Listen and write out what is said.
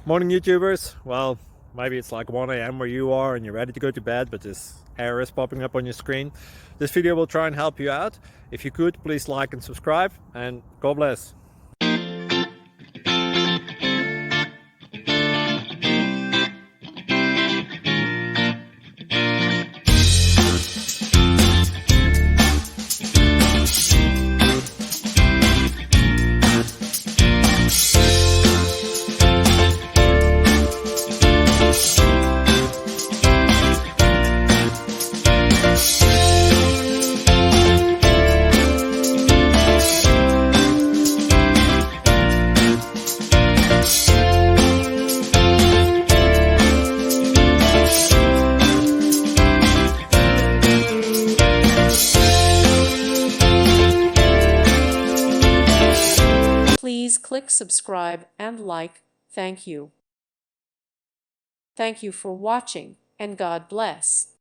Morning YouTubers. Well, maybe it's like 1 a.m. where you are and you're ready to go to bed, but this error is popping up on your screen. This video will try and help you out. If you could, please like and subscribe, and God bless. Please click subscribe and like. Thank you. Thank you for watching, and God bless.